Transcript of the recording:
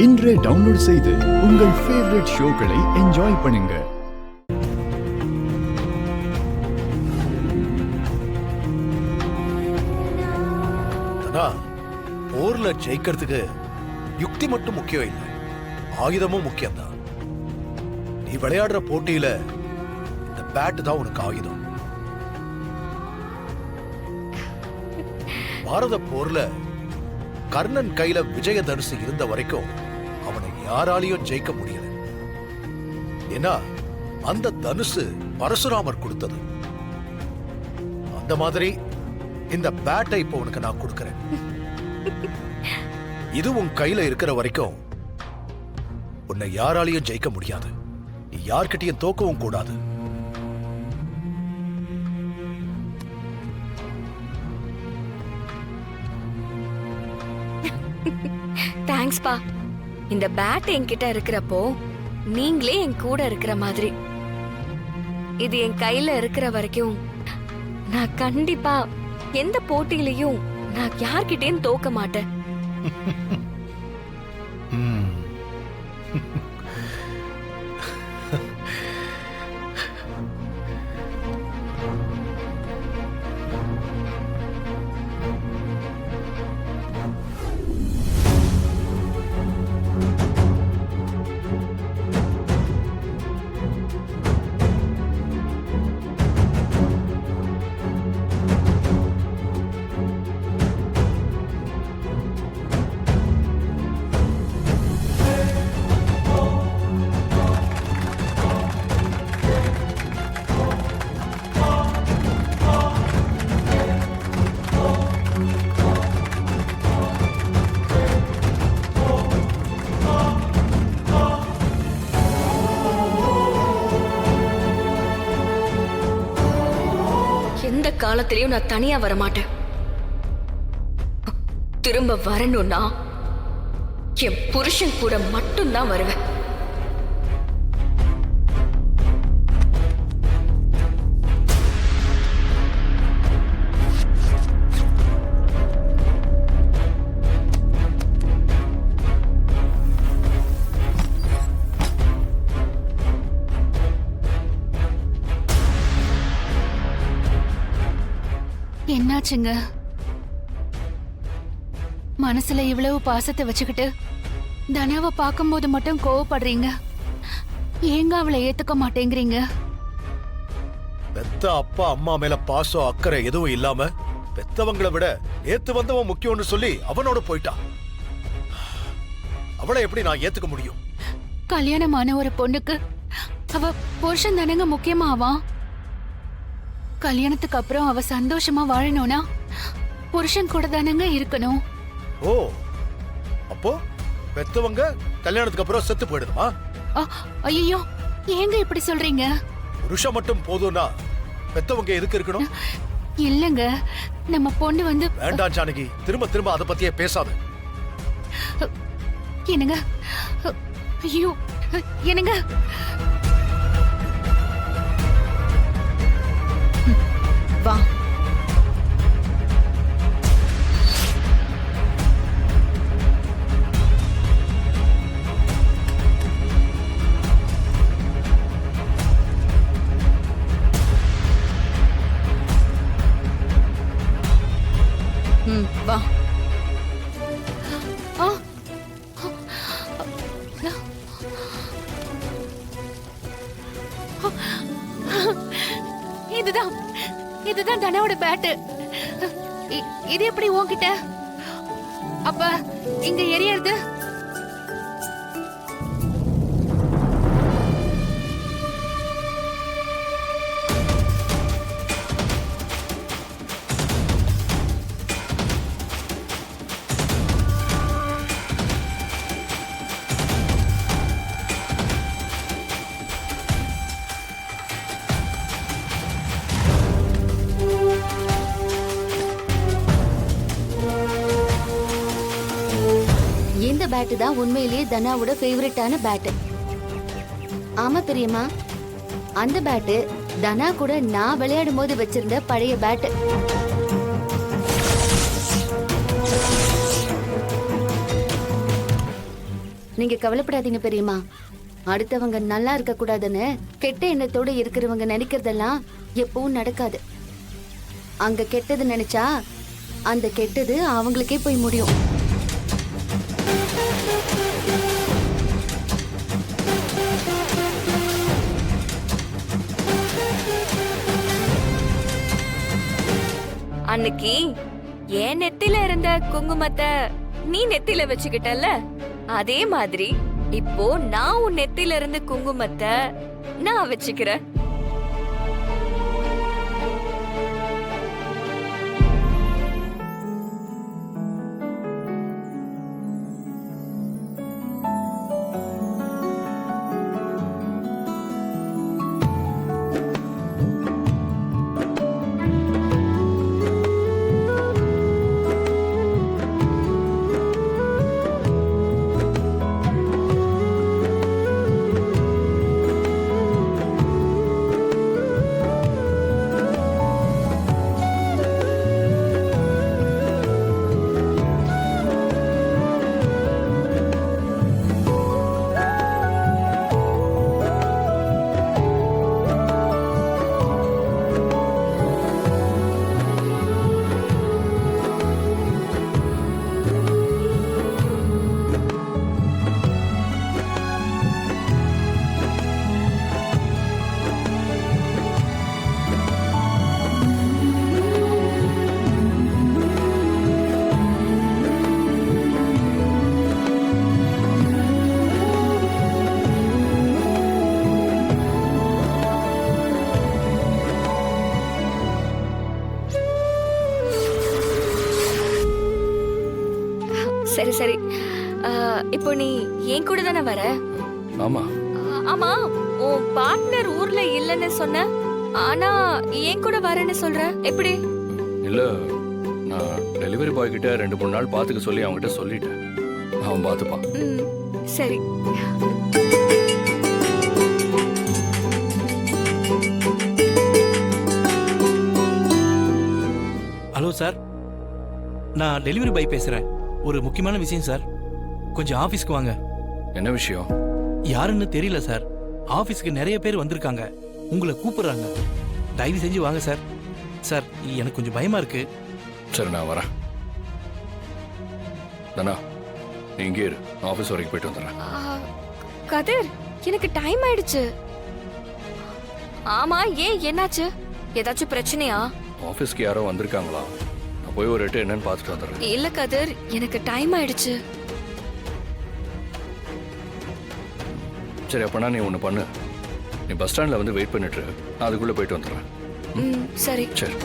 இன்றே டவுன்லோட் செய்து உங்கள் ஃபேவரட் ஷோக்களை என்ஜாய் பண்ணுங்க. போர்ல ஜெயிக்கிறதுக்கு யுக்தி மட்டும் முக்கியம் இல்லை, ஆயுதமும் முக்கியம்தான். நீ விளையாடுற போட்டியில இந்த பேட் தான் உனக்கு ஆயுதம். பாரத போர்ல கர்ணன் கையில விஜயதனுசு இருந்த வரைக்கும் அவனை யாராலையும் ஜெயிக்க முடியல. ஏன்னா அந்த தனுசு பரசுராமர் கொடுத்தது. அந்த மாதிரி இந்த பேட்டை இப்போ உனக்கு நான் கொடுக்கிறேன். இது உன் கையில இருக்கிற வரைக்கும் உன்னை யாராலையும் ஜெயிக்க முடியாது. நீ யார்கிட்டயும் தோக்கவும் கூடாது. தேங்க்ஸ் பா. இந்த பேட் என்கிட்ட இருக்கிறப்போ நீங்களே என் கூட இருக்கிற மாதிரி. இது என் கையில இருக்கிற வரைக்கும் நான் கண்டிப்பா எந்த போட்டியிலையும் நான் யார்கிட்டயும் தோக்க மாட்டேன். எந்த காலத்திலயும் நான் தனியா வர மாட்டேன். திரும்ப வரணும்னா என் புருஷன் கூட மட்டும்தான் வருவேன். என்னாச்சுங்க? மனசுல இவ்வளவு பாசத்தை வச்சுக்கிட்டு தனாவை பார்க்கும்போது மட்டும் கோவப்படுறீங்க. ஏங்க அவளை ஏத்துக்க மாட்டேங்கிறீங்க? பெத்த அப்பா அம்மா மேல பாசம் அக்கறை எதுவும் இல்லாம பெத்தவங்களை விட ஏத்து வந்தவன் முக்கியம்னு சொல்லி அவனோட போயிட்டான். அவளை எப்படி நான் ஏத்துக்க முடியும்? கல்யாணமான ஒரு பொண்ணுக்கு அவ புருஷன் தானங்க முக்கியமாவா? கல்யாணத்துக்கு அப்புறம் அவ சந்தோஷமா வாழணும்னா புருஷன் கூட தானங்க இருக்கணும். ஓ, அப்போ பெத்தவங்க கல்யாணத்துக்கு அப்புறம் செத்து போயிடுமா? ஐயோ, ஏங்க இப்படி சொல்றீங்க? புருஷன் மட்டும் போதும்னா பெத்தவங்க எதுக்கு இருக்கணும்? இல்லங்க, நம்ம பொண்ணு வந்து வேண்டாம் ஜானகி, திரும்ப திரும்ப அதை பத்தியே பேசாத. என்னங்க? ஐயோ, என்னங்க? வா. வா. இதுதான் இதுதான் தனாவோட பேட்டு. இது எப்படி உன்கிட்ட? அப்ப இங்க எரியறது? பேட் தான் உண்மையிலேயே தனாவோட ஃபேவரட்டான பேட். ஆமா பெரியம்மா, அந்த பேட் தனா கூட நான் விளையாடும் போது வச்சிருந்த பழைய பேட். நீங்க கவலைப்படாதீங்க பெரியம்மா. அடுத்தவங்க நல்லா இருக்க கூடாதுன்னு கெட்ட எண்ணத்தோட இருக்கிறவங்க நினைக்கிறதெல்லாம் எப்பவும் நடக்காது. அங்க கெட்டது நினைச்சா அந்த கெட்டது அவங்களுக்கே போய் முடியும். அன்னைக்கு என் நெத்தில இருந்த குங்குமத்தை நீ நெத்தில வச்சுக்கிட்டல்ல, அதே மாதிரி இப்போ நான் உன் நெத்தில இருந்து குங்குமத்தை நான் வச்சுக்கிறேன். சரி சரி, இப்போ நீ என் கூட தானே வர? ஆமா. ஆமா, உன் பார்ட்னர் ஊர்ல இல்லன்னு சொன்ன, ஆனா என் கூட வரேன்னு சொல்ற, எப்படி? இல்ல, நான் டெலிவரி பாய் கிட்ட 2-3 நாள் பாத்துக்க சொல்லி அவன்கிட்ட சொல்லிட்டேன். அவன் பாத்துப்பான். சரி. ஹலோ சார், நான் டெலிவரி பாய் பேசுறேன். ஒரு முக்கியமான விஷயம் சார், கொஞ்சம் ஆபீஸ்க்கு வாங்க. என்ன விஷயம்? யாருன்னு தெரியல சார். ஆபீஸ்க்கு நிறைய பேர் வந்திருக்காங்க, உங்களை கூப்பிடுறாங்க. தயவு செஞ்சு வாங்க சார். சார், எனக்கு கொஞ்சம் பயமா இருக்கு. சரி, நான் வரேன். தனா, நீ இங்கே இரு, ஆபீஸ் வரைக்கும் போயிட்டு வந்துடுறேன். கதிர், எனக்கு டைம் ஆயிடுச்சு. ஆமா, ஏன், என்னாச்சு? ஏதாச்சும் பிரச்சனையா? ஆபீஸ்க்கு யாரோ வந்திருக்காங்களா? நான் போய் ஒரு எட்டு என்னன்னு பார்த்துட்டு வந்துடுறேன். இல்ல கதிர், எனக்கு டைம் ஆயிடுச்சு. சரி, அப்பனா நீ ஒன்று பண்ணு. நீ பஸ் ஸ்டாண்டில் வந்து வெயிட் பண்ணிட்டு இரு. நான் அதுக்குள்ளே போயிட்டு வந்துடுறேன். சரி. சரி.